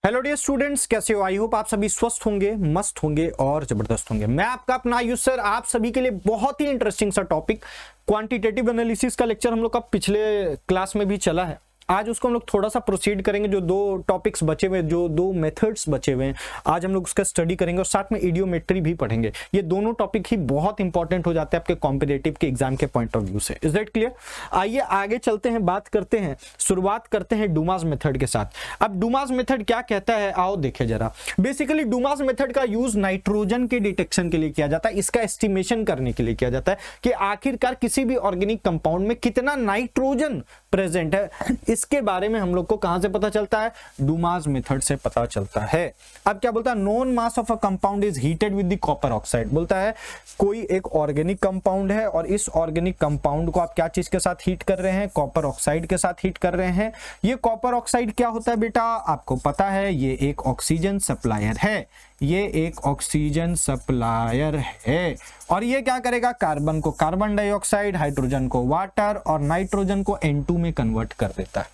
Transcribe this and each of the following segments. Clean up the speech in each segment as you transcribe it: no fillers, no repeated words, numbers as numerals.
Hello dear students, कैसे हो? I hope आप सभी स्वस्थ होंगे, मस्त होंगे और जबरदस्त होंगे। मैं आपका अपना आयुष सर आप सभी के लिए बहुत ही इंटरेस्टिंग सा टॉपिक क्वांटिटेटिव एनालिसिस का लेक्चर हम लोग का पिछले क्लास में भी चला है। आज उसको हम लोग थोड़ा सा प्रोसीड करेंगे। जो दो टॉपिक्स बचे हुए, जो दो मेथड्स बचे हुए हैं, आज हम लोग उसका स्टडी करेंगे और साथ में इडियोमेट्री भी पढ़ेंगे। ये दोनों टॉपिक ही बहुत इंपॉर्टेंट हो जाते हैं आपके कॉम्पिटिटिव के एग्जाम के पॉइंट ऑफ व्यू से। Is that clear? आइए आगे चलते हैं, बात करते हैं, शुरुआत करते हैं डुमास मेथड के साथ। अब डुमास मेथड क्या कहता है, आओ देखें जरा। बेसिकली डुमास मेथड का यूज नाइट्रोजन के डिटेक्शन के लिए किया जाता है। इसका एस्टिमेशन करने के लिए किया जाता है कि आखिरकार किसी भी ऑर्गेनिक कंपाउंड में कितना नाइट्रोजन प्रेजेंट है। इसके बारे में हम लोग को कहां से पता चलता है? डुमास मेथड से पता चलता है। अब क्या बोलता है? Known mass of a compound is heated with the copper oxide. बोलता है कोई एक ऑर्गेनिक कंपाउंड है और इस ऑर्गेनिक कंपाउंड को आप क्या चीज के साथ हीट कर रहे हैं? कॉपर ऑक्साइड के साथ हीट कर रहे हैं। ये कॉपर ऑक्साइड क्या होता है बेटा? आपको पता है ये एक ऑक्सीजन सप्लायर है। ये एक ऑक्सीजन सप्लायर है और ये क्या करेगा? कार्बन को कार्बन डाइऑक्साइड, हाइड्रोजन को वाटर और नाइट्रोजन को N2 में कन्वर्ट कर देता है।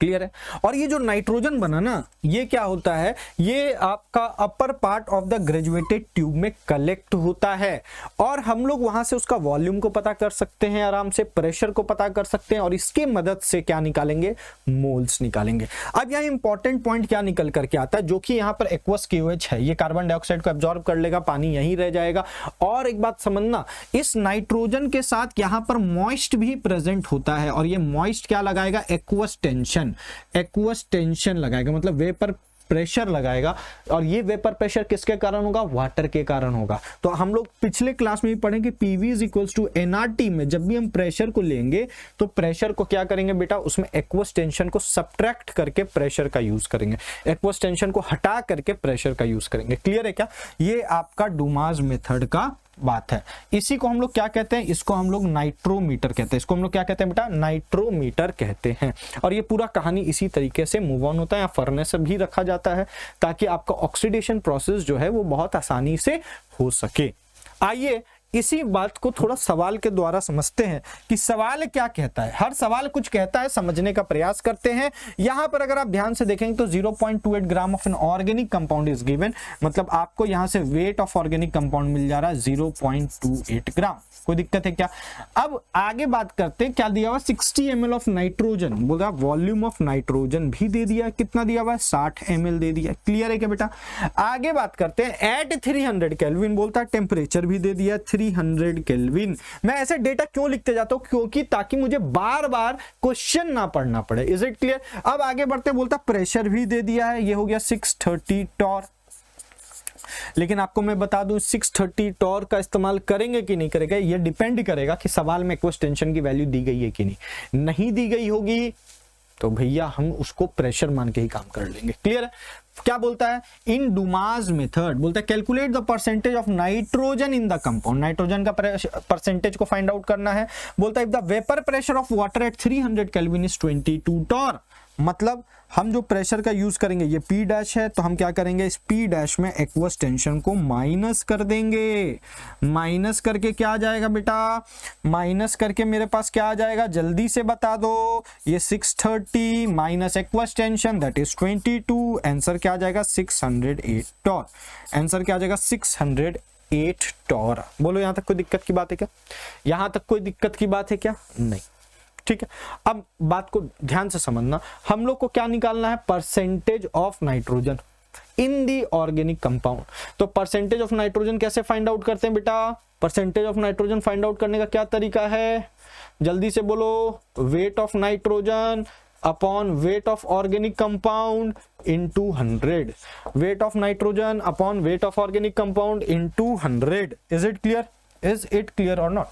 क्लियर है? और ये जो नाइट्रोजन बना ना, ये क्या होता है? ये आपका upper part of the graduated tube में कलेक्ट होता है और हम लोग वहां से उसका वॉल्यूम को पता कर सकते हैं, आराम से प्रेशर को पता कर सकते हैं और इसके मदद से क्या निकालेंगे? मोल्स निकालेंगे। अब यहाँ इंपॉर्टेंट पॉइंट क्या निकल करके आता है, जो कि यहाँ पर एक्वस KOH है, ये कार्बन डाइऑक्साइड को एब्जॉर्ब कर लेगा, पानी यहीं रह जाएगा। और एक बात समझना, इस नाइट्रोजन के साथ यहाँ पर मॉइस्ट भी प्रेजेंट होता है और ये मॉइस्ट क्या लगाएगा? एक्वस टेंशन लगाएगा, मतलब वेपर प्रेशर लगाएगा। और ये वेपर प्रेशर किसके कारण होगा? वाटर के कारण होगा। तो हम लोग पिछले क्लास में भी पढ़ेंगे PV is equals to nRT में जब भी हम प्रेशर को लेंगे तो प्रेशर को क्या करेंगे बेटा? उसमें एक्वस टेंशन को सब्ट्रैक्ट करके प्रेशर का यूज करेंगे, एक्वस टेंशन को हटा करके प्रेशर का यूज करेंगे। क्लियर है क्या? ये आपका डुमास मेथड का बात है। इसी को हम लोग क्या कहते हैं? इसको हम लोग नाइट्रोमीटर कहते हैं। इसको हम लोग क्या कहते हैं बेटा? नाइट्रोमीटर कहते हैं। और ये पूरा कहानी इसी तरीके से मूव ऑन होता है। यहाँ फर्नेस भी रखा जाता है ताकि आपका ऑक्सीडेशन प्रोसेस जो है वो बहुत आसानी से हो सके। आइए इसी बात को थोड़ा सवाल के द्वारा समझते हैं कि सवाल क्या कहता है। हर सवाल कुछ कहता है, समझने का प्रयास करते हैं। यहां पर अगर आप ध्यान से देखेंगे तो 0.28 ग्राम of an organic compound is given, मतलब आपको यहां से वेट ऑफ ऑर्गेनिक कंपाउंड मिल जा रहा है 0.28 ग्राम। कोई दिक्कत है क्या? अब आगे बात करते हैं, क्या दिया हुआ? 60 ml ऑफ नाइट्रोजन। बोल रहा वॉल्यूम ऑफ नाइट्रोजन भी दे दिया। कितना दिया हुआ है? 60 ml दे दिया। क्लियर है क्या बेटा? आगे बात करते हैं, एट 300 केल्विन बोलता है, टेम्परेचर भी दे दिया 300 केल्विन। मैं ऐसे डेटा क्यों लिखते जाता हूं? क्योंकि ताकि मुझे बार बार क्वेश्चन ना पढ़ना पड़े। Is it clear? अब आगे बढ़ते, बोलता प्रेशर भी दे दिया है, ये हो गया 630 टॉर। लेकिन आपको मैं बता दूं 630 टॉर का इस्तेमाल करेंगे कि नहीं करेंगे, ये डिपेंड करेगा कि सवाल में एक्वस टेंशन की वैल्यू दी गई है कि नहीं। नहीं दी गई होगी तो भैया हम उसको प्रेशर मान के ही काम कर लेंगे। क्लियर है? क्या बोलता है? इन डुमास मेथड बोलता है calculate the percentage of nitrogen in the compound. Nitrogen का परसेंटेज को फाइंड आउट करना है। बोलता है if the vapour pressure of water at 300 kelvin is 22 torr. मतलब हम जो प्रेशर का यूज करेंगे, ये P डैश है, तो हम क्या करेंगे? इस P डैश में एक्वस टेंशन को माइनस कर देंगे। माइनस करके क्या आ जाएगा बेटा? माइनस करके मेरे पास क्या आ जाएगा? जल्दी से बता दो। ये 630 minus aqueous tension that is 22। Answer क्या आ जाएगा? 608 टॉर। आंसर क्या आ जाएगा? 608 टॉर। बोलो यहां तक कोई दिक्कत की बात है क्या? यहां तक कोई दिक्कत की बात है क्या? नहीं। ठीक है, अब बात को ध्यान से समझना। हम लोग को क्या निकालना है? Percentage of nitrogen in the organic compound. तो परसेंटेज ऑफ नाइट्रोजन कैसे फाइंड आउट करते हैं बेटा? Percentage of nitrogen find out करने का क्या तरीका है? जल्दी से बोलो। Weight of nitrogen upon weight of organic compound into 100। Weight of nitrogen upon weight of organic compound into 100। Is it clear? Is it clear और नॉट?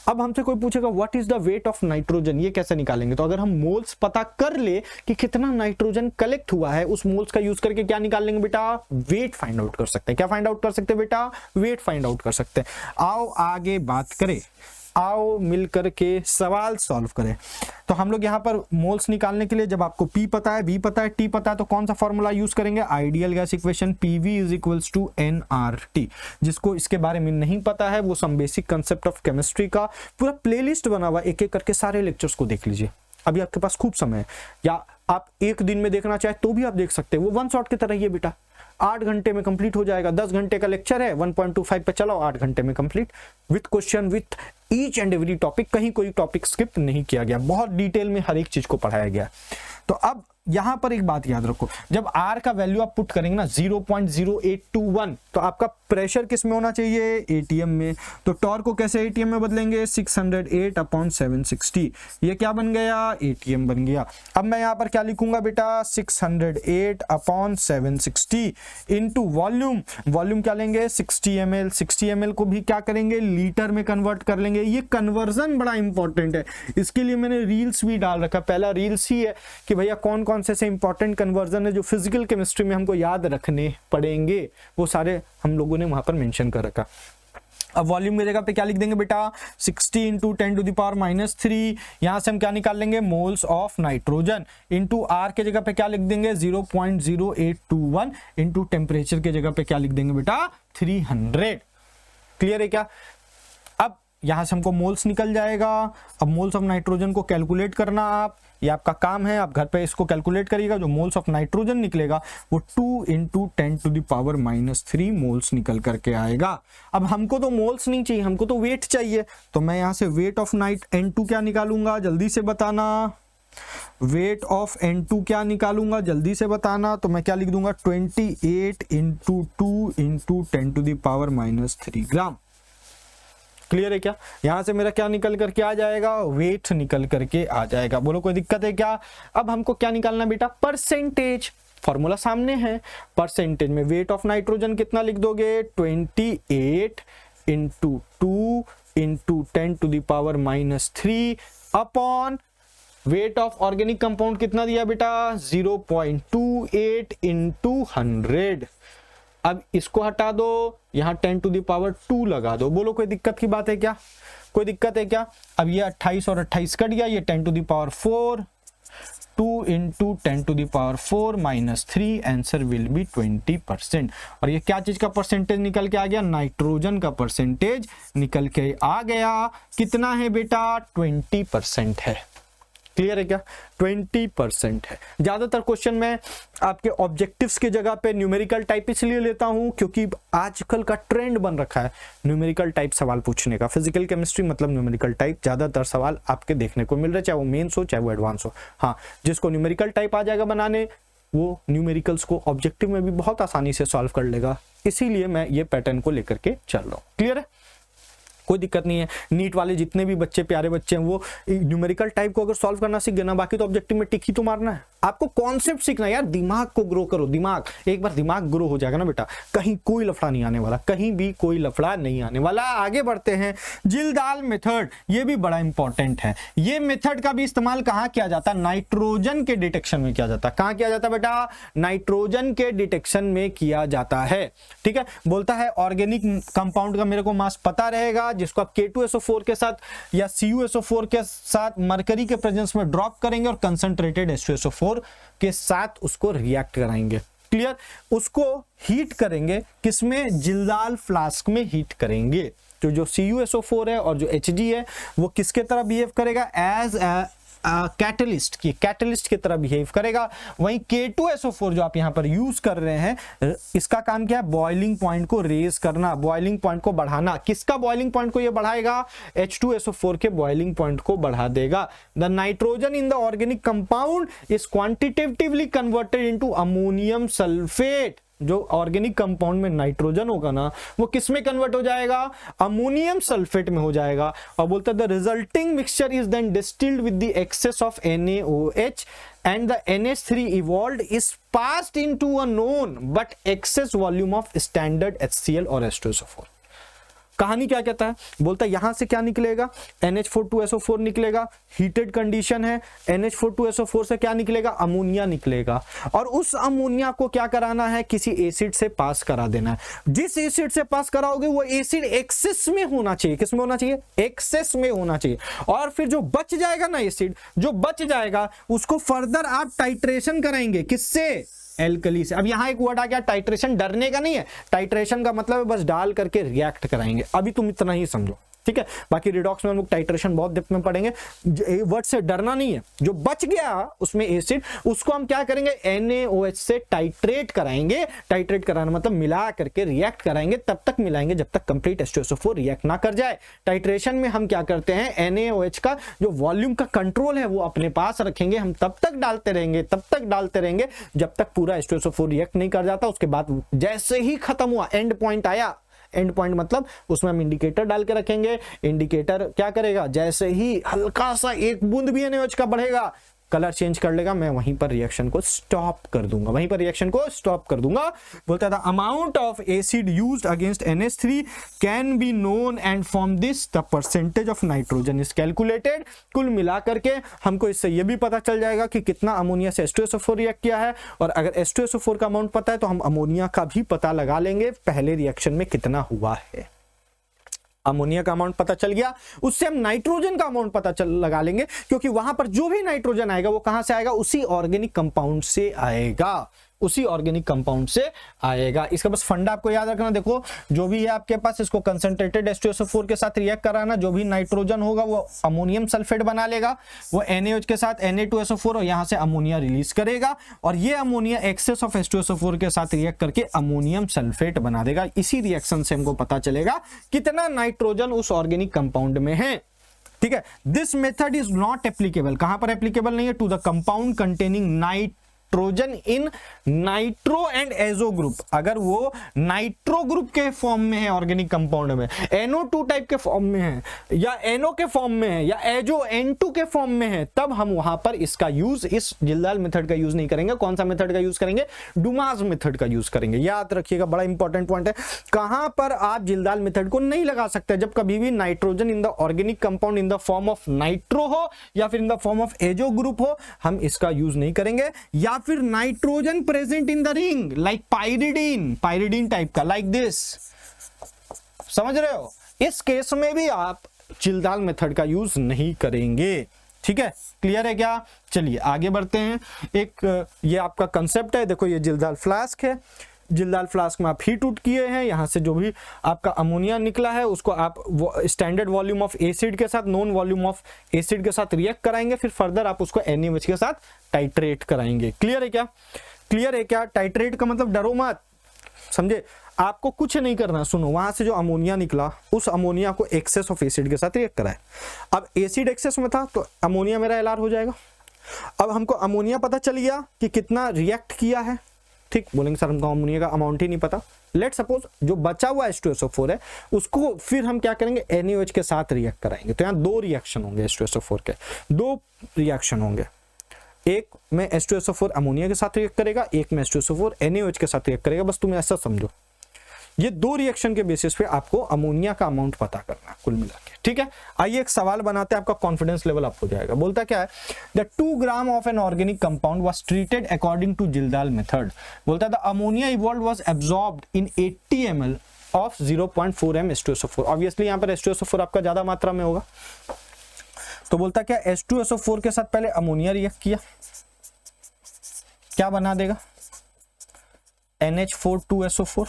अब हमसे कोई पूछेगा what is the weight of nitrogen, ये कैसे निकालेंगे? तो अगर हम मोल्स पता कर ले कि कितना नाइट्रोजन कलेक्ट हुआ है, उस मोल्स का यूज करके क्या निकाल लेंगे बेटा? वेट फाइंड आउट कर सकते हैं। क्या फाइंड आउट कर सकते हैं बेटा? वेट फाइंड आउट कर सकते हैं। आओ आगे बात करें, आओ मिलकर के सवाल सॉल्व करें। तो हम लोग यहाँ पर मोल्स निकालने के लिए जब आपको P पता है, V पता है, T पता है, तो कौन सा फॉर्मूला यूज करेंगे? Ideal gas equation PV is equals to nRT। जिसको इसके बारे में नहीं पता है वो some basic concept of chemistry का पूरा प्लेलिस्ट बना हुआ, एक एक करके सारे लेक्चर्स को देख लीजिए। अभी आपके पास खूब समय है, या आप एक दिन में देखना चाहे तो भी आप देख सकते हैं, वो वन शॉट की तरह ही है बेटा, 8 घंटे में कंप्लीट हो जाएगा। 10 घंटे का लेक्चर है, 1.25 पे चलाओ, 8 घंटे में complete, with question, with each and every topic, कहीं कोई टॉपिक स्किप नहीं किया गया, बहुत डिटेल में हर एक चीज को पढ़ाया गया। तो अब यहां पर एक बात याद रखो, जब R का वैल्यू आप पुट करेंगे ना 0.0821, तो आपका प्रेशर किस में होना चाहिए, ATM में। तो टॉर्क को कैसे ATM में बदलेंगे, 608/760, ये क्या बन गया, ATM बन गया। अब मैं यहां पर क्या लिखूंगा बेटा, 608/760 इंटू वॉल्यूम, वॉल्यूम क्या लेंगे 60 ml, 60 ml को भी क्या करेंगे, लीटर में कन्वर्ट कर लेंगे। ये कन्वर्जन बड़ा इंपॉर्टेंट है, इसके लिए मैंने रील्स भी डाल रखा, पहला रील्स ही है कि भैया कौन कौन से इंपॉर्टेंट कन्वर्जन है जो फिजिकल केमिस्ट्री में हमको याद रखने पड़ेंगे, वो सारे हम लोगों ने वहां पर मेंशन कर रखा। अब वॉल्यूम की जगह पे क्या लिख देंगे बेटा, 60 इंटू 10⁻³ यहां से हम क्या निकाल लेंगे, moles of nitrogen, into R के जगह पे क्या लिख देंगे, 0.0821 इंटू टेम्परेचर के जगह पे क्या लिख देंगे बेटा, 300। क्लियर है क्या। अब यहां से हमको मोल्स निकल जाएगा। अब मोल्स ऑफ नाइट्रोजन को कैलकुलेट करना आप, ये आपका काम है, आप घर पे इसको कैलकुलेट करिएगा। जो मोल्स ऑफ नाइट्रोजन निकलेगा वो 2 इंटू 10⁻³ मोल्स निकल करके आएगा। अब हमको तो मोल्स नहीं चाहिए, हमको तो वेट चाहिए, तो मैं यहां से वेट ऑफ N2 क्या निकालूंगा, जल्दी से बताना, वेट ऑफ N2 क्या निकालूंगा, जल्दी से बताना। तो मैं क्या लिख दूंगा, 28 इंटू 2 इंटू 10⁻³ ग्राम। क्लियर है क्या। यहां से मेरा क्या निकल करके आ जाएगा, वेट निकल करके आ जाएगा। बोलो कोई दिक्कत है क्या। अब हमको क्या निकालना बेटा, परसेंटेज, फॉर्मूला सामने है। परसेंटेज में वेट ऑफ नाइट्रोजन कितना लिख दोगे, 28 into 2 into 10⁻³ upon weight of organic compound कितना दिया बेटा, 0.28 इंटू 100। अब इसको हटा दो, यहां 10⁻² लगा दो। बोलो कोई दिक्कत की बात है क्या, कोई दिक्कत है क्या। अब ये 28 और 28 कट गया, ये 10⁻⁴, 2 इंटू 10⁻⁴ - 3, आंसर विल बी 20%। और ये क्या चीज का परसेंटेज निकल के आ गया, नाइट्रोजन का परसेंटेज निकल के आ गया। कितना है बेटा, 20% है। क्लियर है क्या, 20% है। ज्यादातर क्वेश्चन में आपके ऑब्जेक्टिव्स की जगह पे न्यूमेरिकल टाइप इसलिए लेता हूं क्योंकि आजकल का ट्रेंड बन रखा है न्यूमेरिकल टाइप सवाल पूछने का। फिजिकल केमिस्ट्री मतलब न्यूमेरिकल टाइप, ज्यादातर सवाल आपके देखने को मिल रहे, चाहे वो मेंस हो चाहे वो एडवांस हो। हाँ, जिसको न्यूमेरिकल टाइप आ जाएगा बनाने, वो न्यूमेरिकल्स को ऑब्जेक्टिव में भी बहुत आसानी से सॉल्व कर लेगा। इसीलिए मैं ये पैटर्न को लेकर के चल रहा हूँ। क्लियर है, कोई दिक्कत नहीं है। नीट वाले जितने भी बच्चे, प्यारे बच्चे हैं, वो न्यूमेरिकल टाइप को अगर सॉल्व करना सीख गए ना, बाकी तो ऑब्जेक्टिव में टिक ही तो मारना है। आपको कॉन्सेप्ट सीखना है यार, दिमाग को ग्रो करो। दिमाग, एक बार दिमाग ग्रो हो जाएगा ना बेटा, कहीं कोई लफड़ा नहीं आने वाला, कहीं भी कोई लफड़ा नहीं आने वाला। आगे बढ़ते हैं, जिल्दाल मेथड, ये भी बड़ा इंपॉर्टेंट है। ये मेथड का भी इस्तेमाल कहां किया जाता है, नाइट्रोजन के डिटेक्शन में किया जाता है। कहां किया जाता है बेटा, नाइट्रोजन के डिटेक्शन में किया जाता है। ठीक है, बोलता है ऑर्गेनिक कंपाउंड का मेरे को मास पता रहेगा, जिसको आप K2SO4 के साथ या CuSO4 के साथ मरकरी के प्रेजेंस में ड्रॉप करेंगे और कंसंट्रेटेड H2SO4 के साथ उसको रिएक्ट कराएंगे। क्लियर, उसको हीट करेंगे, किसमें, जिल्दाल फ्लास्क में हीट करेंगे। तो जो CuSO4 है और जो Hg है वो किसके तरह बिहेव करेगा, एज कैटलिस्ट की तरह बिहेव करेगा। वहीं K2SO4 जो आप यहां पर यूज कर रहे हैं, इसका काम क्या है, बॉइलिंग पॉइंट को रेज करना, बॉइलिंग पॉइंट को बढ़ाना। किसका बॉइलिंग पॉइंट को ये बढ़ाएगा, H2SO4 के बॉइलिंग पॉइंट को बढ़ा देगा। The nitrogen in the organic compound is quantitatively converted into ammonium sulphate. जो ऑर्गेनिक कंपाउंड में नाइट्रोजन होगा ना, वो किस में कन्वर्ट हो जाएगा, अमोनियम सल्फेट में हो जाएगा। और बोलता है the resulting mixture is then distilled with the excess of NaOH and the NH3 evolved is passed into a known but excess volume of standard HCl और H2SO4। कहानी क्या कहता है, बोलता है यहां से क्या निकलेगा, NH4 निकलेगा, हीटेड कंडीशन है, NH4 से क्या निकलेगा, अमोनिया निकलेगा। और उस अमोनिया को क्या कराना है, किसी एसिड से पास करा देना है। जिस एसिड से पास कराओगे वो एसिड एक्सेस में होना चाहिए। किस में होना चाहिए, एक्सेस में होना चाहिए। और फिर जो बच जाएगा ना एसिड, जो बच जाएगा उसको फर्दर आप टाइट्रेशन कराएंगे, किससे, एल्कली से। अब यहां एक वर्ड आ गया टाइट्रेशन, डरने का नहीं है। टाइट्रेशन का मतलब है बस डाल करके रिएक्ट कराएंगे। अभी तुम इतना ही समझो, ठीक है। बाकी रिडॉक्स में हम लोग टाइट्रेशन बहुत डेप्थ में पढ़ेंगे, वर्ड से डरना नहीं है। जो बच गया उसमें एसिड, उसको हम क्या करेंगे, NaOH से टाइट्रेट कराएंगे। टाइट्रेट कराना मतलब मिला करके रिएक्ट कराएंगे, तब तक मिलाएंगे जब तक कंप्लीट H2SO4 रिएक्ट ना कर जाए। टाइट्रेशन में हम क्या करते हैं, NaOH का जो वॉल्यूम का कंट्रोल है वो अपने पास रखेंगे, हम तब तक डालते रहेंगे जब तक पूरा H2SO4 रिएक्ट नहीं कर जाता। उसके बाद जैसे ही खत्म हुआ, एंड पॉइंट आया, एंड पॉइंट मतलब उसमें हम इंडिकेटर डाल के रखेंगे। इंडिकेटर क्या करेगा, जैसे ही हल्का सा एक बूंद भी NaOH का बढ़ेगा, कलर चेंज कर लेगा, मैं वहीं पर रिएक्शन को स्टॉप कर दूंगा, बोलता था amount of acid used against NH3 can be known and from this the percentage of nitrogen is calculated. कुल मिलाकर के हमको इससे यह भी पता चल जाएगा कि कितना अमोनिया से H2SO4 रिएक्ट किया है, और अगर H2SO4 का अमाउंट पता है तो हम अमोनिया का भी पता लगा लेंगे पहले रिएक्शन में कितना हुआ है। अमोनिया का अमाउंट पता चल गया, उससे हम नाइट्रोजन का अमाउंट पता लगा लेंगे, क्योंकि वहां पर जो भी नाइट्रोजन आएगा वो कहां से आएगा, उसी ऑर्गेनिक कंपाउंड से आएगा। इसका बस फंडा आपको याद रखना। देखो जो भी है आपके पास, इसको कंसंट्रेटेड H2SO4 के साथ रिएक्ट कराना, जो भी नाइट्रोजन होगा वो अमोनियम सल्फेट बना लेगा, वो NaOH के साथ Na2SO4 और यहां से अमोनिया रिलीज करेगा, और ये अमोनिया एक्सेस ऑफ H2SO4 के साथ रिएक्ट करके अमोनियम सल्फेट बना देगा। इसी रिएक्शन से हमको पता चलेगा कितना नाइट्रोजन उस ऑर्गेनिक कंपाउंड में है। ठीक है, this method is not applicable, कहां पर एप्लीकेबल नहीं है, to the compound containing nitrogen in nitro and azo group. अगर वो नाइट्रो ग्रुप के फॉर्म में है ऑर्गेनिक कंपाउंड में, NO2 टाइप के फॉर्म में है, या NO के फॉर्म में है, या एजो N2 के फॉर्म में है, तब हम वहां पर इसका यूज, इस जिल्दाल मेथड का यूज नहीं करेंगे। कौन सा मेथड का यूज करेंगे, डुमास मेथड का यूज करेंगे। याद रखिएगा, बड़ा इंपॉर्टेंट पॉइंट है। कहां पर आप जिल्दाल मेथड को नहीं लगा सकते, जब कभी भी nitrogen in the organic compound in the form of nitro हो या फिर in the form of azo group हो, हम इसका यूज नहीं करेंगे। या फिर nitrogen present in the ring like pyridine type का, लाइक दिस, समझ रहे हो, इस केस में भी आप जिल्दाल मेथड का यूज नहीं करेंगे। ठीक है, क्लियर है क्या? चलिए आगे बढ़ते हैं। एक ये आपका कंसेप्ट है। देखो ये जिल्दाल फ्लास्क है, जिल्दाल फ्लास्क में आप हीट उट किए हैं, यहाँ से जो भी आपका अमोनिया निकला है उसको आप स्टैंडर्ड वॉल्यूम ऑफ एसिड के साथ, नॉन वॉल्यूम ऑफ एसिड के साथ रिएक्ट कराएंगे, फिर फर्दर आप उसको NaOH के साथ टाइट्रेट कराएंगे। क्लियर है क्या? टाइट्रेट का मतलब डरो मत, समझे, आपको कुछ नहीं करना। सुनो, वहां से जो अमोनिया निकला, उस अमोनिया को एक्सेस ऑफ एसिड के साथ रिएक्ट कराए। अब एसिड एक्सेस में था तो अमोनिया मेरा LR हो जाएगा। अब हमको अमोनिया पता चल गया कि कितना रिएक्ट किया है। ठीक, बोलेंगे सर हमको अमोनिया का अमाउंट ही नहीं पता। लेट सपोज जो बचा हुआ H2SO4 है उसको फिर हम क्या करेंगे, NaOH के साथ रिएक्ट कराएंगे। तो यहाँ दो रिएक्शन होंगे H2SO4 के, दो रिएक्शन होंगे। एक में H2SO4 अमोनिया के साथ रिएक्ट करेगा, एक में H2SO4 NaOH के साथ रिएक्ट करेगा। बस तुम ऐसा समझो, ये दो रिएक्शन के बेसिस पे आपको अमोनिया का अमाउंट पता करना है कुल मिला के। ठीक है, आइए एक सवाल बनाते हैं, आपका कॉन्फिडेंस लेवल अप हो जाएगा। बोलता क्या है, the 2 gram of an organic compound was treated according to Kjeldahl method. बोलता है the ammonia evolved was absorbed in 80 ml of 0.4 m H2SO4। Obviously यहाँ पर H2SO4 आपका ज्यादा मात्रा में होगा, तो बोलता क्या, H2SO4 के साथ पहले अमोनिया रिएक्ट किया, क्या बना देगा, NH4 2SO4।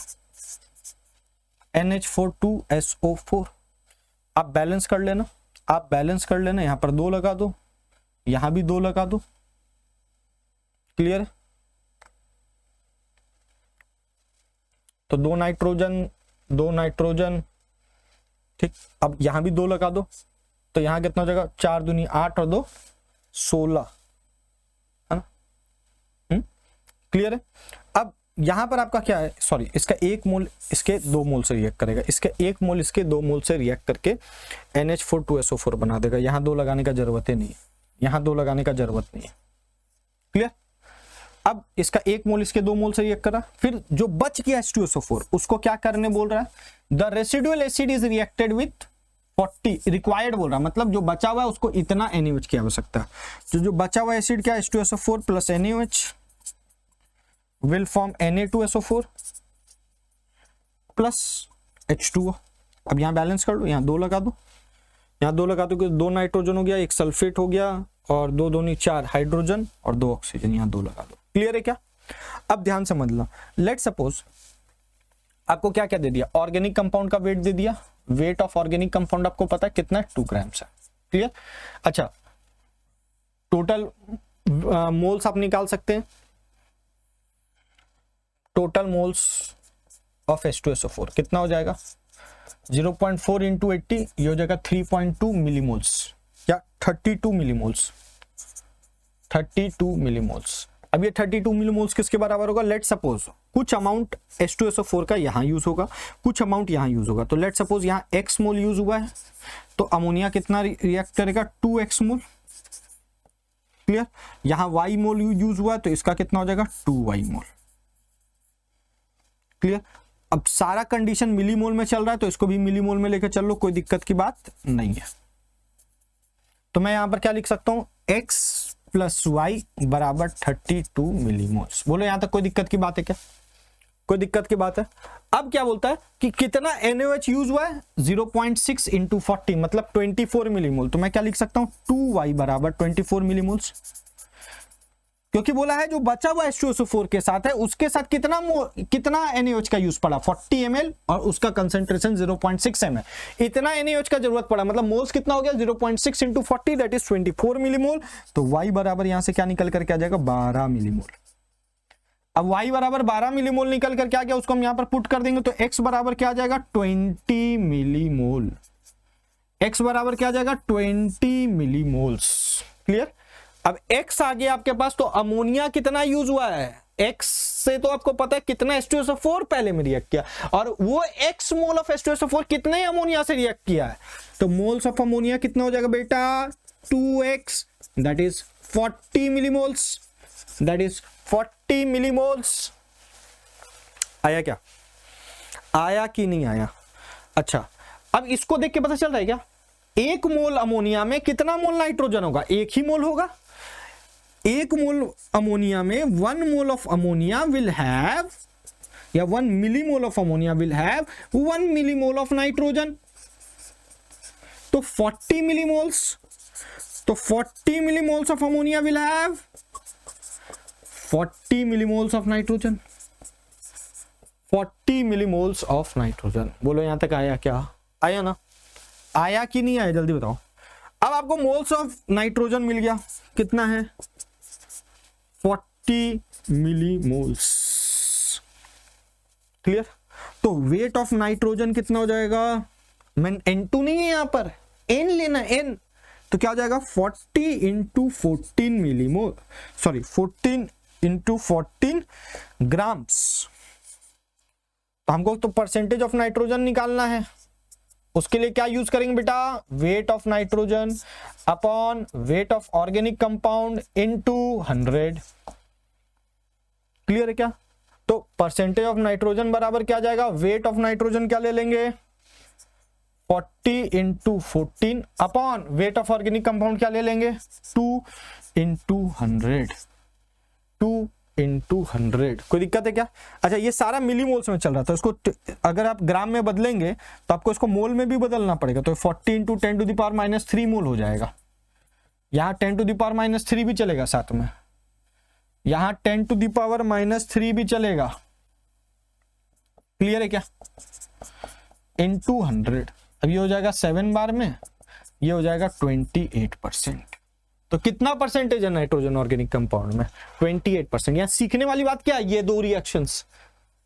आप बैलेंस कर लेना, यहां पर 2 लगा दो, यहां भी 2 लगा दो। क्लियर है? तो 2 नाइट्रोजन, ठीक। अब यहां भी 2 लगा दो, तो यहां कितना हो जाएगा, 4 दूनी 8 और 2 16, है ना? क्लियर है? अब यहां पर आपका क्या है, सॉरी, इसका 1 मोल इसके 2 मोल से रिएक्ट करेगा, इसके 1 मोल इसके 2 मोल से रिएक्ट करके NH4 2SO4 बना देगा। यहां 2 लगाने का जरूरत ही नहीं है, क्लियर? अब इसका 1 मोल इसके 2 मोल से रिएक्ट करा, फिर जो बच गया H2SO4 उसको क्या करने बोल रहा है, the residual acid is reacted with 40 required बोल रहा है, मतलब जो बचा हुआ है उसको इतना NaOH की आवश्यकता है। जो बचा हुआ एसिड क्या है, H2SO4 plus NaOH will form Na2SO4 plus H2O। अब यहाँ बैलेंस कर लो, यहाँ 2 लगा दो, कि 2 नाइट्रोजन हो गया, 1 सल्फेट हो गया, और 2 दूनी 4 हाइड्रोजन और 2 ऑक्सीजन, यहाँ 2 लगा दो। क्लियर है क्या? अब ध्यान समझ लो, लेट सपोज आपको क्या क्या दे दिया, ऑर्गेनिक कंपाउंड का वेट दे दिया, वेट ऑफ ऑर्गेनिक कंपाउंड आपको पता है कितना है, 2 ग्राम्स है। क्लियर। अच्छा, टोटल मोल्स आप निकाल सकते हैं, टोटल मोल्स ऑफ H2SO4 कितना हो जाएगा, 0.4 इंटू 80, ये हो जाएगा 3.2 मिलीमोल्स या 32 मिलीमोल्स, 32 मिलीमोल्स। अब ये 32 मिलीमोल्स किसके बराबर होगा, लेट सपोज कुछ अमाउंट H2SO4 का यहाँ यूज होगा, कुछ अमाउंट यहाँ यूज होगा। तो लेट सपोज यहाँ x मोल यूज हुआ है, तो अमोनिया कितना रिएक्ट करेगा, 2x मोल। क्लियर। यहाँ y मोल यूज हुआ है, तो इसका कितना हो जाएगा, 2y मोल। क्लियर। अब सारा कंडीशन मिलीमोल में चल रहा है, तो इसको भी मिलीमोल में लेकर चल लो, कोई दिक्कत की बात नहीं है। तो मैं यहां पर क्या लिख सकता हूं, x प्लस वाई बराबर 32 मिलीमोल्स। बोलो यहां तक कोई दिक्कत की बात है क्या, कोई दिक्कत की बात है। अब क्या बोलता है कि कितना NaOH यूज हुआ है, 0.6 इंटू 40 मतलब 24 मिलीमोल। तो मैं क्या लिख सकता हूं, 2y बराबर 24 मिलीमोल्स, क्योंकि बोला है जो बचा हुआ H2SO4 के साथ है उसके साथ कितना NaOH का यूज पड़ा, 40 ml, और उसका कंसेंट्रेशन 0.6 ml। इतना NaOH का जरूरत पड़ा, मतलब मोल्स कितना हो गया, 0.6 इंटू 40 दैट इज 24 मिलीमोल। तो y बराबर यहां से क्या निकल करके आ जाएगा, 12 मिलीमोल। अब y बराबर 12 मिलीमोल निकल करके आ गया, उसको हम यहां पर पुट कर देंगे, तो x बराबर क्या आ जाएगा, 20 मिलीमोल। x बराबर क्या आ जाएगा, 20 मिलीमोल्स। क्लियर। अब x आ गया आपके पास, तो अमोनिया कितना यूज हुआ है, x से तो आपको पता है कितना H2SO4 पहले में रिएक्ट किया, और वो x मोल ऑफ H2SO4 कितने अमोनिया से रिएक्ट किया है। तो मोल्स ऑफ अमोनिया कितना हो जाएगा बेटा, 2x that is 40 millimoles, that is 40 millimoles. आया क्या, आया कि नहीं आया। अच्छा, अब इसको देख के पता चल रहा है क्या, एक मोल अमोनिया में कितना मोल नाइट्रोजन होगा, एक ही मोल होगा। एक मोल अमोनिया में 1 mole of ammonia will have, या 1 millimole of ammonia will have 1 millimole of nitrogen. तो 40 मिलीमोल्स, तो 40 millimoles of ammonia will have 40 millimoles of nitrogen, 40 millimoles of nitrogen. बोलो यहां तक आया क्या, आया ना, आया कि नहीं आया, जल्दी बताओ। अब आपको मोल्स ऑफ नाइट्रोजन मिल गया, कितना है, 40 मिलीमोल्स। क्लियर। तो वेट ऑफ नाइट्रोजन कितना हो जाएगा, मैं N2 नहीं है यहां पर, N लेना, N। तो क्या हो जाएगा, 40 into 14 millimole, sorry 14 into 14 grams. तो हमको तो परसेंटेज ऑफ नाइट्रोजन निकालना है, उसके लिए क्या यूज करेंगे बेटा, weight of nitrogen upon weight of organic compound into 100। Clear है क्या। तो परसेंटेज ऑफ नाइट्रोजन बराबर क्या जाएगा, वेट ऑफ नाइट्रोजन क्या ले लेंगे, 40 into 14 upon weight of organic compound क्या ले लेंगे, 2 इंटू 100, 2 इंटू 100। कोई दिक्कत है क्या। अच्छा, ये सारा मिलीमोल्स में चल रहा था, इसको अगर आप ग्राम में बदलेंगे तो आपको इसको मोल में भी बदलना पड़ेगा। तो 40 into 10 to the power minus 3 mole हो जाएगा। यहाँ 10 टू द पावर माइनस 3 भी चलेगा साथ में, यहाँ 10 टू द पावर माइनस 3 भी चलेगा। क्लियर है क्या, इंटू 100। अब ये हो जाएगा 7 बार में, ये हो जाएगा 28%। तो कितना परसेंटेज है नाइट्रोजन ऑर्गेनिक कंपाउंड में, 28%। यहाँ सीखने वाली बात क्या है, ये दो रिएक्शंस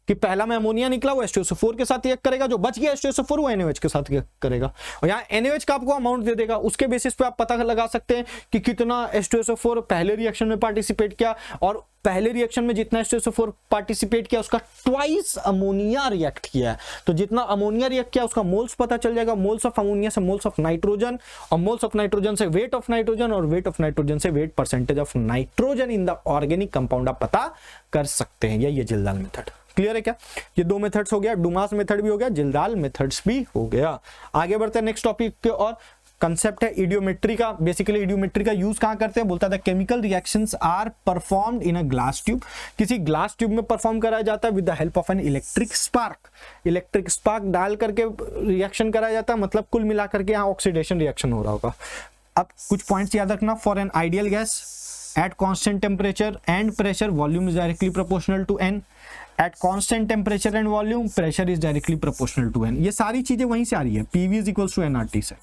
कि पहला में अमोनिया निकला वो H2SO4 के साथ रिएक्ट करेगा, जो बच गया H2SO4 वो NaOH के साथ रिएक्ट करेगा, और यहाँ NaOH का आपको अमाउंट दे देगा। उसके बेसिस पे आप पता लगा सकते हैं कि कितना H2SO4 पहले रिएक्शन में पार्टिसिपेट किया, और पहले रिएक्शन में जितना H2SO4 पार्टिसिपेट किया उसका ट्वाइस अमोनिया रिएक्ट किया है। तो जितना अमोनिया रिएक्ट किया उसका मोल्स पता चल जाएगा, मोल्स ऑफ अमोनिया से मोल्स ऑफ नाइट्रोजन, और मोल्स ऑफ नाइट्रोजन से वेट ऑफ नाइट्रोजन, और वेट ऑफ नाइट्रोजन से wait percentage of nitrogen in the organic compound आप पता कर सकते हैं। ये जिल्दाल मेथड। क्लियर है क्या। ये दो मेथड्स हो गया, डुमास मेथड भी हो गया, जिल्दाल मेथड्स भी हो गया। आगे बढ़ते हैं नेक्स्ट टॉपिक के, और कंसेप्ट है इडियोमेट्री का। बेसिकली इडियोमेट्री का यूज कहां करते हैं, बोलता था chemical reactions are performed in a glass tube. किसी ग्लास ट्यूब में परफॉर्म कराया जाता है with the help of an electric spark. Electric spark डाल करके रिएक्शन कराया जाता है, मतलब कुल मिलाकर के यहाँ ऑक्सीडेशन रिएक्शन हो रहा होगा। अब कुछ पॉइंट्स याद रखना, for an ideal gas at constant temperature and pressure volume is directly proportional to n, at constant temperature and volume pressure is directly proportional to n. ये सारी चीजें वहीं से आ रही है, PV is equals to nRT से।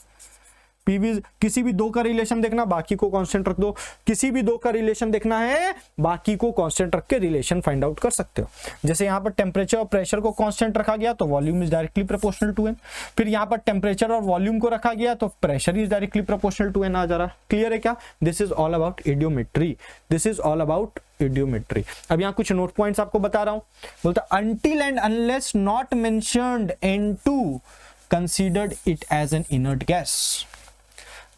PV किसी भी दो का रिलेशन देखना, बाकी को कांस्टेंट रख दो, किसी भी दो का रिलेशन देखना है, बाकी को कांस्टेंट रख के रिलेशन फाइंड आउट कर सकते हो। जैसे यहाँ पर टेम्परेचर और प्रेशर को कांस्टेंट रखा गया तो volume is directly proportional to n. फिर यहाँ पर टेम्परेचर और वॉल्यूम को रखा गया तो pressure is directly proportional to N आ जा रहा है। क्लियर है क्या? This is all about eudiometry, this is all about eudiometry. अब यहाँ कुछ नोट पॉइंट्स आपको बता रहा हूं। बोलता until and unless not mentioned N2 considered it as an inert gas.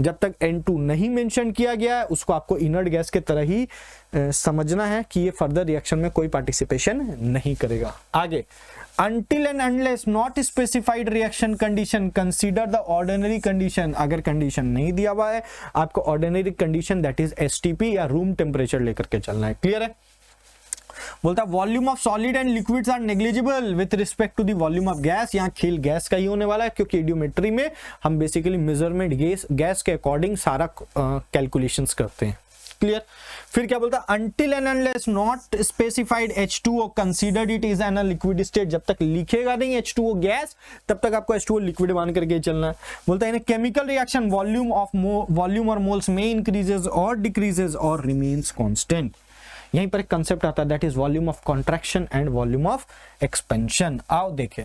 जब तक N2 नहीं मेंशन किया गया है उसको आपको इनर्ट गैस के तरह ही समझना है कि ये फर्दर रिएक्शन में कोई पार्टिसिपेशन नहीं करेगा। आगे, until and unless not specified reaction condition consider the ordinary condition। अगर कंडीशन नहीं दिया हुआ है आपको ordinary condition that is STP या रूम टेम्परेचर लेकर के चलना है। क्लियर है? बोलता volume of solid and liquids are negligible with respect to the volume of gas. यहाँ खेल गैस का ही होने वाला है क्योंकि इडियोमेट्री में हम बेसिकली मेजरमेंट गैस के अकॉर्डिंग सारा कैलकुलेशंस करते हैं। क्लियर? फिर क्या बोलता until and unless not specified H2O considered it is an liquid state। जब तक लिखेगा नहीं H2O गैस तब तक आपको H2O लिक्विड मान करके चलना है। बोलता है केमिकल रिएक्शन वॉल्यूम और मोल्स में इंक्रीजेस और डिक्रीजेस और रिमेन्स कांस्टेंट। यहीं पर एक कंसेप्ट आता है that is volume of contraction and volume of expansion. आओ देखें,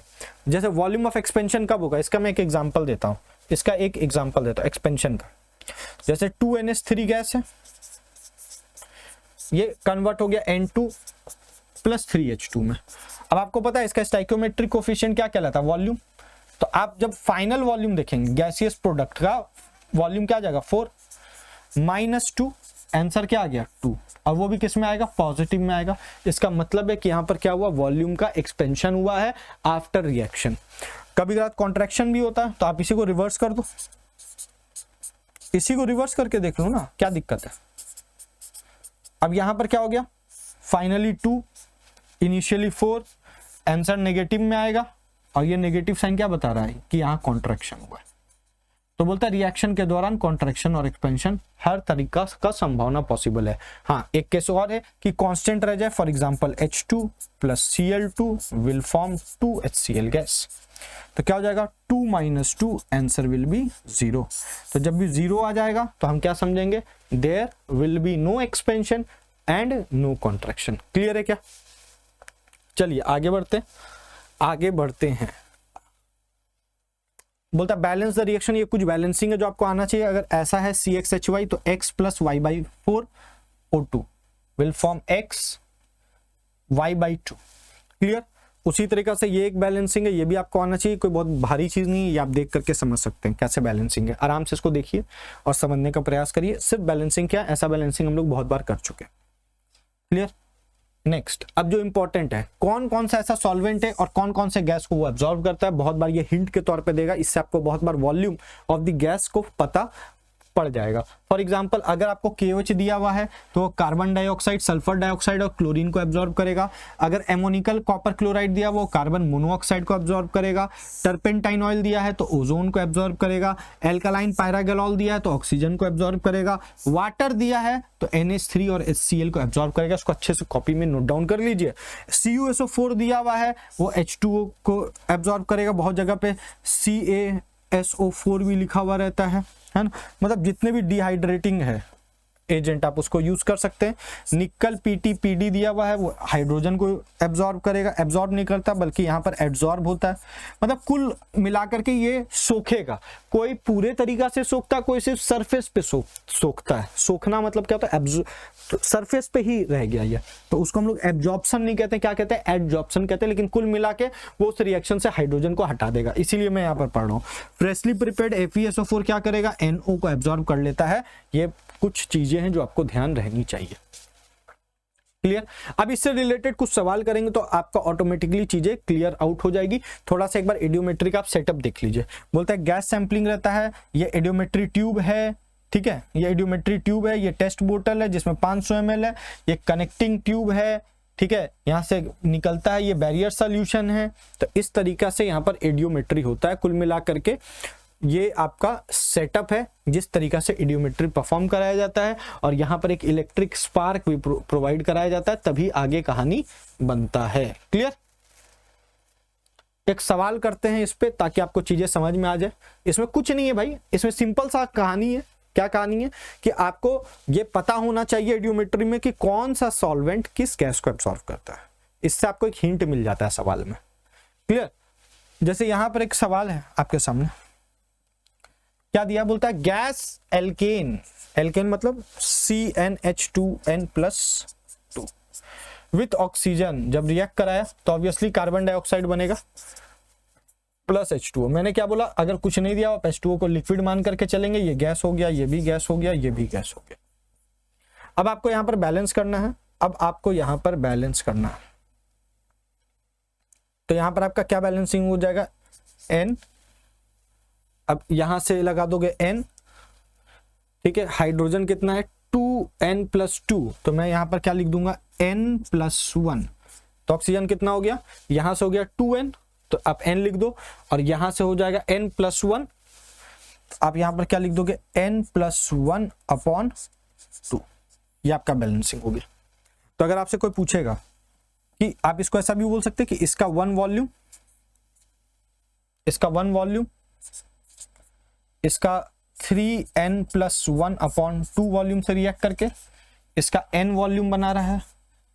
जैसे वॉल्यूम ऑफ एक्सपेंशन कब होगा इसका मैं एक एग्जांपल देता हूं, इसका एक एग्जांपल देता हूं एक्सपेंशन का। जैसे 2NH3 गैस है, ये कन्वर्ट हो गया N2 प्लस 3H2 में। अब आपको पता है इसका स्टोइकियोमेट्रिक कोफिशिएंट क्या कहलाता है? वॉल्यूम। तो आप जब फाइनल वॉल्यूम देखेंगे गैसियस प्रोडक्ट का वॉल्यूम क्या आ जाएगा? 4 माइनस 2, आंसर क्या आ गया? 2। और वो भी किस में आएगा? पॉजिटिव में आएगा। इसका मतलब है कि यहां पर क्या हुआ? वॉल्यूम का एक्सपेंशन हुआ है आफ्टर रिएक्शन। कभी कभार कॉन्ट्रैक्शन भी होता है तो आप इसी को रिवर्स कर दो, इसी को रिवर्स करके देख लो ना, क्या दिक्कत है? अब यहां पर क्या हो गया? फाइनली 2, इनिशियली 4, आंसर नेगेटिव में आएगा और ये नेगेटिव साइन क्या बता रहा है? कि यहां कॉन्ट्रैक्शन हुआ है। तो बोलता है रिएक्शन के दौरान कॉन्ट्रैक्शन और एक्सपेंशन हर तरीका का संभावना पॉसिबल है। हाँ, एक केस और है कि कांस्टेंट रह जाए, for example H2 plus Cl2 will form 2HCl gas. तो क्या हो जाएगा? 2 माइनस 2, आंसर विल बी 0। तो जब भी 0 आ जाएगा तो हम क्या समझेंगे? There will be no expansion and no contraction. Clear है क्या? चलिए आगे बढ़ते हैं। बोलता बैलेंस द रिएक्शन, ये कुछ बैलेंसिंग है जो आपको आना चाहिए। अगर ऐसा है CXHY तो X plus Y/4 O2 will form X Y/2। Clear? उसी तरीका से ये एक बैलेंसिंग है, ये भी आपको आना चाहिए, कोई बहुत भारी चीज नहीं है, ये आप देख करके समझ सकते हैं कैसे बैलेंसिंग है। आराम से इसको देखिए और समझने का प्रयास करिए। सिर्फ बैलेंसिंग क्या, ऐसा बैलेंसिंग हम लोग बहुत बार कर चुके हैं। क्लियर? नेक्स्ट, अब जो इंपॉर्टेंट है, कौन कौन सा ऐसा सॉल्वेंट है और कौन कौन से गैस को वो एब्जॉर्ब करता है। बहुत बार ये हिंट के तौर पे देगा, इससे आपको बहुत बार वॉल्यूम ऑफ द गैस को पता पड़ जाएगा। फॉर एग्जांपल अगर आपको KOH दिया हुआ है तो कार्बन डाइऑक्साइड, सल्फर डाइऑक्साइड और क्लोरीन को एब्जॉर्ब करेगा। अगर एमोनिकल कॉपर क्लोराइड दिया वो कार्बन मोनोऑक्साइड को एब्जॉर्ब करेगा। टर्पेंटाइन ऑयल दिया है तो ओजोन को एब्जॉर्ब करेगा। एल्कालाइन पायरागोनॉल दिया है तो ऑक्सीजन को एब्जॉर्ब करेगा। वाटर दिया है तो NH3 और HCl को एब्जॉर्ब करेगा। इसको अच्छे से कॉपी में नोट डाउन कर लीजिए। CuSO4 दिया हुआ है वो H2O को एब्जॉर्ब करेगा। बहुत जगह पे CaSO4 भी लिखा हुआ रहता है ना, मतलब जितने भी डिहाइड्रेटिंग है एजेंट आप उसको यूज कर सकते हैं। निकल PTPD दिया हुआ है वो हाइड्रोजन को एब्जॉर्ब करेगा, एब्जॉर्ब नहीं करता बल्कि यहाँ पर एब्जॉर्ब होता है। मतलब कुल मिलाकर के ये सोखेगा, कोई पूरे तरीका से सोखता, कोई सिर्फ सरफेस पे सोखता है। सोखना मतलब क्या होता है? सरफेस पे ही रह गया ये, तो उसको हम लोग एब्जॉर्प्शन नहीं कहते, क्या कहते हैं? एडजॉर्प्शन कहते हैं। लेकिन कुल मिला के वो उस रिएक्शन से हाइड्रोजन को हटा देगा, इसीलिए मैं यहाँ पर पढ़ रहा हूँ। फ्रेशली प्रिपेयर्ड FeSO4 क्या करेगा? NO को एब्जॉर्ब कर लेता है। ये कुछ चीजें हैं जो आपको ध्यान रहनी चाहिए। क्लियर? अब इससे रिलेटेड कुछ सवाल करेंगे तो आपका ऑटोमेटिकली चीजें क्लियर आउट हो जाएगी। थोड़ा सा एक बार इडियोमेट्री का आप सेटअप देख लीजिए। बोलता है गैस सैंपलिंग रहता है, ये इडियोमेट्री ट्यूब है, ठीक है, ये इडियोमेट्री ट्यूब है, ये टेस्ट बोतल है जिसमें 500 ml है, ये कनेक्टिंग ट्यूब है, ठीक है, यहां से निकलता है, ये बैरियर सॉल्यूशन है। तो इस तरीका से यहाँ पर इडियोमेट्री होता है। कुल मिला करके ये आपका सेटअप है जिस तरीका से इडियोमेट्री परफॉर्म कराया जाता है, और यहाँ पर एक इलेक्ट्रिक स्पार्क भी प्रोवाइड कराया जाता है, तभी आगे कहानी बनता है। क्लियर? एक सवाल करते हैं इस पे ताकि आपको चीजें समझ में आ जाए। इसमें कुछ नहीं है भाई, इसमें सिंपल सा कहानी है। क्या कहानी है कि आपको ये पता होना चाहिए इडियोमेट्री में कि कौन सा सॉल्वेंट किस गैस को एब्सॉर्ब करता है। इससे आपको एक हिंट मिल जाता है सवाल में। क्लियर? जैसे यहां पर एक सवाल है आपके सामने, क्या दिया, बोलता है गैस एल्केन, एल्केन मतलब CnH2n+2 विथ ऑक्सीजन जब रिएक्ट कराया तो ऑब्वियसली कार्बन डाइऑक्साइड बनेगा प्लस H2O। मैंने क्या बोला, अगर कुछ नहीं दिया आप H2O को लिक्विड मान करके चलेंगे, ये गैस हो गया, ये भी गैस हो गया, ये भी गैस हो गया। अब आपको यहां पर बैलेंस करना है, अब आपको यहां पर बैलेंस करना है, तो यहां पर आपका क्या बैलेंसिंग हो जाएगा, N, अब यहां से लगा दोगे N, ठीक है। हाइड्रोजन कितना है 2n+2, तो मैं यहां पर क्या लिख दूंगा n+1, तो ऑक्सीजन कितना हो गया, यहां से हो गया 2n, तो आप n लिख दो, और यहां से हो जाएगा n+1, आप यहां पर क्या लिख दोगे n+1/2, ये आपका बैलेंसिंग हो गया। तो अगर आपसे कोई पूछेगा कि आप इसको ऐसा भी बोल सकते हैं कि इसका 1 वॉल्यूम, इसका 1 वॉल्यूम, इसका 3n+1/2 वॉल्यूम से रिएक्ट करके इसका n वॉल्यूम बना रहा है,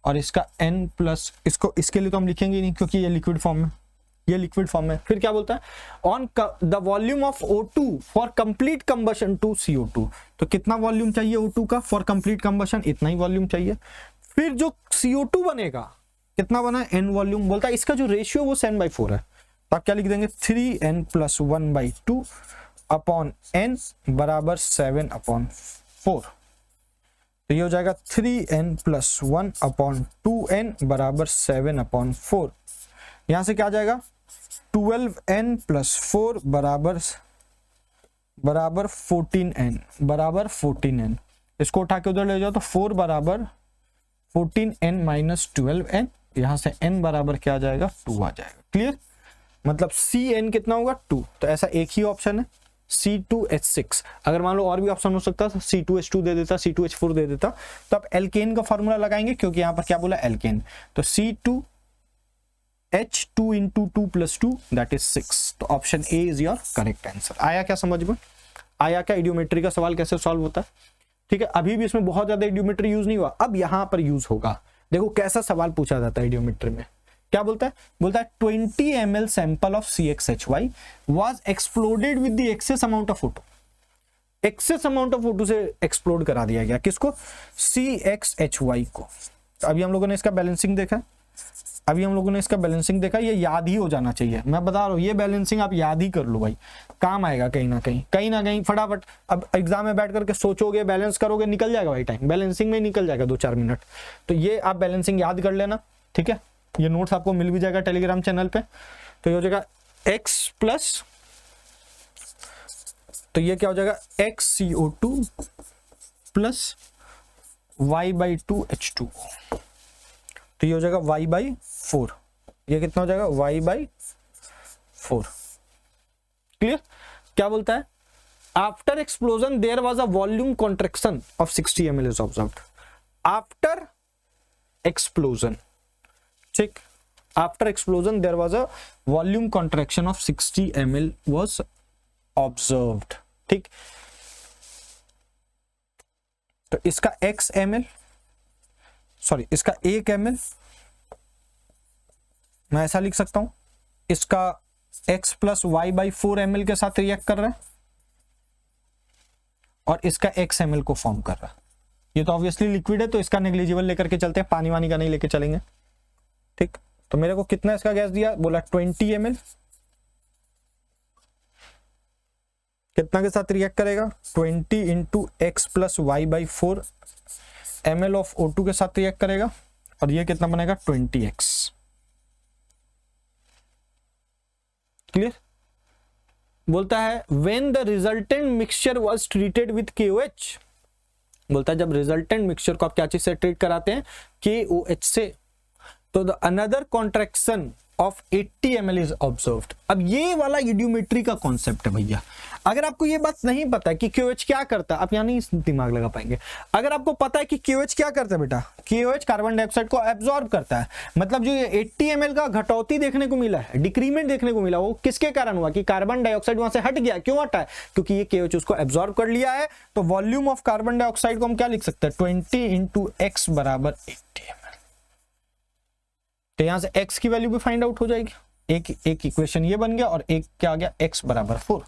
और इसका n प्लस, इसको इसके लिए तो हम लिखेंगे नहीं क्योंकि ये लिक्विड फॉर्म में, ये लिक्विड फॉर्म में। फिर क्या बोलता है, on the volume of O2 for complete combustion to CO2, तो कितना वॉल्यूम चाहिए O2 का फॉर कंप्लीट कंबशन, इतना ही वॉल्यूम चाहिए। फिर जो CO2 बनेगा कितना बना है, n वॉल्यूम। बोलता है इसका जो रेशियो वो 7/4 है, तो आप क्या लिख देंगे 3n+1/2 अपॉन n बराबर 7/4, तो ये हो जाएगा 3n+1/2n बराबर 7/4। यहां से क्या आ जाएगा 12n+4 बराबर 14n, बराबर 14n। इसको उठा के उधर ले जाओ तो 4 बराबर 14n-12n, यहां से n बराबर क्या आ जाएगा 2 आ जाएगा। क्लियर? मतलब Cn कितना होगा 2, तो ऐसा एक ही ऑप्शन है C2H6। अगर मान लो और भी ऑप्शन हो सकता था, C2H2 दे देता, C2H4 दे देता, तो आप एल्केन का फॉर्मूला लगाएंगे, क्योंकि यहां पर क्या बोला एल्केन, तो C2H2 × 2 + 2 दैट इज 6, तो option A is your correct answer. आया क्या समझ में? आया क्या इडियोमेट्री का सवाल कैसे सॉल्व होता है? ठीक है, अभी भी इसमें बहुत ज्यादा इडियोमेट्री यूज नहीं हुआ, अब यहां पर यूज होगा। देखो कैसा सवाल पूछा जाता है इडियोमेट्री में, क्या बोलता है, बोलता है 20 ml sample of CXHY was exploded with the excess amount of O2। Excess amount of O2 से एक्सप्लोड करा दिया गया, किसको, CXHY को। तो अभी हम लोगों ने इसका बैलेंसिंग देखा, ये याद ही हो जाना चाहिए, मैं बता रहा हूं, ये बैलेंसिंग आप याद ही कर लो भाई, काम आएगा कहीं ना कहीं फटाफट। अब एग्जाम में बैठ करके सोचोगे, बैलेंस करोगे, निकल जाएगा भाई टाइम, बैलेंसिंग में निकल जाएगा 2-4 मिनट। तो ये आप बैलेंसिंग याद कर लेना, ठीक है। ये नोट्स आपको मिल भी जाएगा टेलीग्राम चैनल पे। तो ये हो जाएगा x प्लस, तो ये क्या हो जाएगा XCO2 प्लस y/2 H2O, तो ये हो जाएगा y/4, ये कितना हो जाएगा y/4। क्लियर? क्या बोलता है, after explosion there was a volume contraction of 60 ml is observed. After explosion, ठीक, after explosion there was a volume contraction of 60 ml was observed, ठीक। तो इसका x ml, सॉरी इसका 1 ml मैं ऐसा लिख सकता हूं, इसका x प्लस y/4 ml के साथ रिएक्ट कर रहा है, और इसका x ml को फॉर्म कर रहा है। ये तो ऑब्वियसली लिक्विड है, तो इसका नेग्लिजिबल लेकर के चलते हैं, पानी वानी का नहीं लेके चलेंगे, ठीक। तो मेरे को कितना इसका गैस दिया, बोला 20 ml, कितना के साथ रिएक्ट करेगा, 20 × x plus y/4 ml of O2 के साथ रिएक्ट करेगा, और ये कितना बनेगा 20x। क्लियर? बोलता है when the resultant mixture was treated with KOH, बोलता है जब रिजल्टेंट मिक्सचर को आप क्या चीज से ट्रीट कराते हैं, KOH से, तो the another contraction of 80 ml is observed. अब ये वाला इडियोमेट्री का कॉन्सेप्ट है भैया, अगर आपको ये बात नहीं पता है कि KOH क्या करता है, आप यहाँ नहीं दिमाग लगा पाएंगे। अगर आपको पता है कि KOH क्या करता है बेटा, KOH कार्बन डाइऑक्साइड को एब्जॉर्ब करता है, मतलब जो ये 80 ml का घटौती देखने को मिला है, डिक्रीमेंट देखने को मिला, वो किसके कारण हुआ कि कार्बन डाइऑक्साइड वहां से हट गया। क्यों हटा है? क्योंकि ये KOH उसको एब्जॉर्ब कर लिया है। तो वॉल्यूम ऑफ कार्बन डाइऑक्साइड को हम क्या लिख सकते हैं, 20 इंटू एक्स बराबर 80 ml। तो यहां से x की वैल्यू भी फाइंड आउट हो जाएगी। एक इक्वेशन ये बन गया और एक क्या आ गया, x बराबर 4,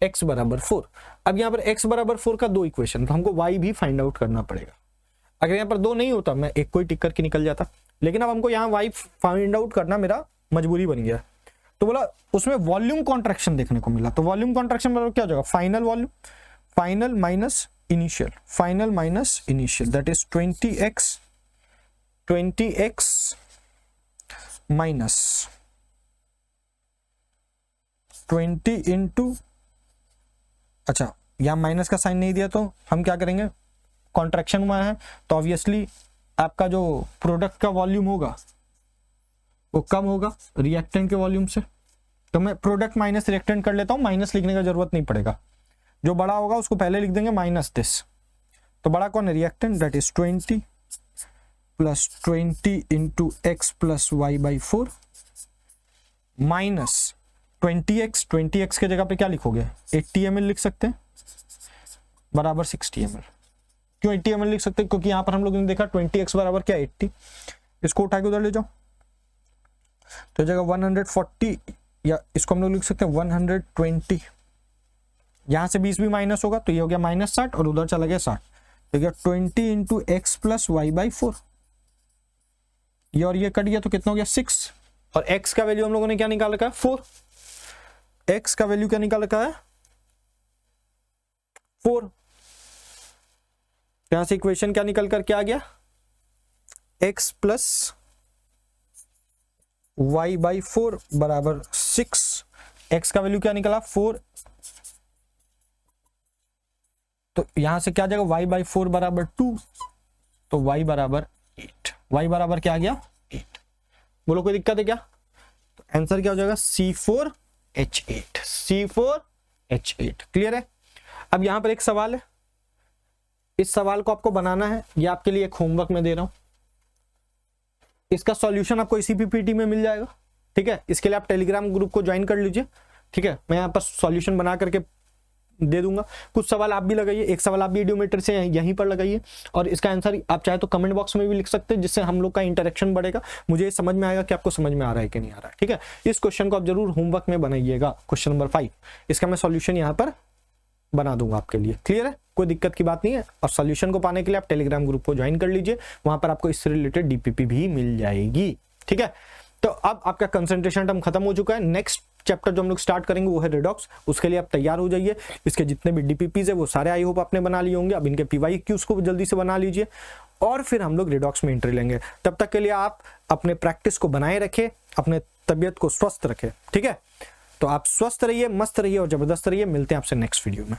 x बराबर 4। अब यहाँ पर x बराबर 4 का दो इक्वेशन, तो हमको y भी फाइंड आउट करना पड़ेगा। अगर यहाँ पर दो नहीं होता मैं एक कोई टिक करके निकल जाता, लेकिन अब हमको यहाँ y फाइंड आउट करना मेरा मजबूरी बन गया। तो बोला उसमें वॉल्यूम कॉन्ट्रैक्शन देखने को मिला, तो वॉल्यूम कॉन्ट्रैक्शन बराबर क्या हो जाएगा, final volume, final minus initial, final minus initial, that is 20x minus 20 into, अच्छा यहाँ माइनस का साइन नहीं दिया तो हम क्या करेंगे, कॉन्ट्रैक्शन हुआ है तो ऑब्वियसली आपका जो प्रोडक्ट का वॉल्यूम होगा वो कम होगा रिएक्टेंट के वॉल्यूम से। तो मैं प्रोडक्ट माइनस रिएक्टेंट कर लेता हूँ, माइनस लिखने का जरूरत नहीं पड़ेगा, जो बड़ा होगा उसको पहले लिख देंगे माइनस दिस। तो बड़ा कौन है, reactant, that is 20 plus 20 into x plus y by 4 minus 20x के जगह पे क्या लिखोगे, 80 ml लिख सकते हैं बराबर 60 ml। क्यों 80 ml लिख सकते हैं, क्योंकि यहां पर हम लोगों ने देखा 20x बराबर क्या 80, इसको उठा के उधर ले जाओ तो जगह 140, या इसको हम लोग लिख सकते हैं 120, यहां से 20 भी माइनस होगा तो ये हो गया माइनस 60 और उधर चला गया 60, तो गया 20 into x plus y by 4, ये और ये कट गया तो कितना हो गया 6, और x का वैल्यू हम लोगों ने क्या निकाल रखा है 4, x का वैल्यू क्या निकाल रखा है 4। यहां से इक्वेशन क्या निकल कर क्या आ गया, x प्लस वाई बाई 4 बराबर 6, x का वैल्यू क्या निकला 4, तो यहां से क्या जाएगा y बाई 4 बराबर 2, तो y बराबर 8, y बराबर क्या आ गया 8। बोलो कोई दिक्कत है क्या, तो आंसर क्या हो जाएगा C4H8, C4H8। क्लियर है। अब यहां पर एक सवाल है, इस सवाल को आपको बनाना है, ये आपके लिए एक होमवर्क में दे रहा हूं, इसका सॉल्यूशन आपको इसी पीपीटी में मिल जाएगा। ठीक है, इसके लिए आप टेलीग्राम ग्रुप को ज्वाइन कर लीजिए। ठीक है, मैं यहाँ पर सॉल्यूशन बना करके दे दूंगा। कुछ सवाल आप भी लगाइए, एक सवाल आप भी वीडियोमीटर से यहीं पर लगाइए, और इसका आंसर आप चाहे तो कमेंट बॉक्स में भी लिख सकते हैं, जिससे हम लोग का इंटरेक्शन बढ़ेगा, मुझे समझ में आएगा कि आपको समझ में आ रहा है कि नहीं आ रहा है। ठीक है, इस क्वेश्चन को आप जरूर होमवर्क में बनाइएगा, क्वेश्चन नंबर 5, इसका मैं सॉल्यूशन यहाँ पर बना दूंगा आपके लिए। क्लियर है, कोई दिक्कत की बात नहीं है। और सॉल्यूशन को पाने के लिए आप टेलीग्राम ग्रुप को ज्वाइन कर लीजिए, वहां पर आपको इससे रिलेटेड डीपीपी भी मिल जाएगी। ठीक है, तो अब आपका कंसंट्रेशन टर्म खत्म हो चुका है। नेक्स्ट चैप्टर जो हम लोग स्टार्ट करेंगे वो है रिडॉक्स, उसके लिए आप तैयार हो जाइए। इसके जितने भी डीपीपीज है वो सारे आई होप आपने बना लिए होंगे, अब इनके पीवाईक्यूज को जल्दी से बना लीजिए, और फिर हम लोग रिडॉक्स में एंट्री लेंगे। तब तक के लिए आप अपने प्रैक्टिस को बनाए रखें, अपने तबियत को स्वस्थ रखें। ठीक है, तो आप स्वस्थ रहिए, मस्त रहिए और जबरदस्त रहिए। मिलते हैं आपसे नेक्स्ट वीडियो में।